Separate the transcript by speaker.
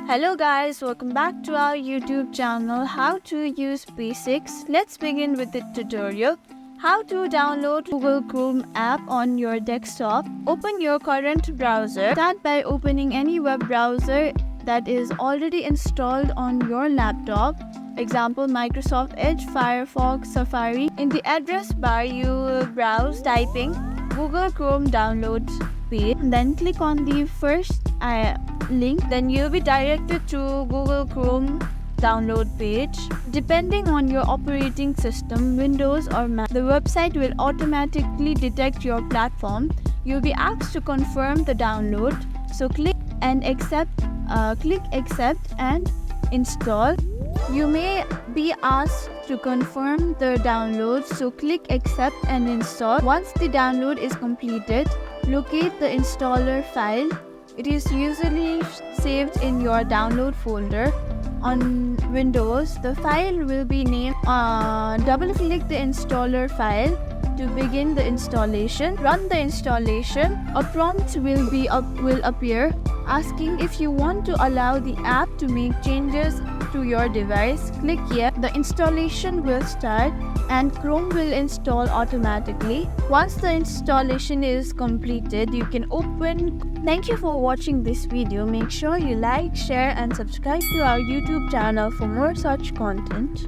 Speaker 1: Hello guys, welcome back to our YouTube channel How to Use Basics. Let's begin with the tutorial. How to download Google Chrome app on your desktop. Open your current browser. Start by opening any web browser that is already installed on your laptop. Example, Microsoft Edge, Firefox, Safari. In the address bar, you will browse typing Google Chrome downloads page. Then click on the first link. Then you'll be directed to Google Chrome download page. Depending on your operating system, Windows or Mac, the website will automatically detect your platform. You'll be asked to confirm the download. So click accept and install. You may be asked to confirm the download, so click accept and install. Once the download is completed, locate the installer file. It is usually saved in your download folder. On Windows, the file will be named. Double-click the installer file to begin the installation. Run the installation. A prompt will appear asking if you want to allow the app to make changes to your device. Click yes. The installation will start and Chrome will install automatically. Once the installation is completed, you can open. Thank you for watching this video. Make sure you like, share and subscribe to our YouTube channel for more such content.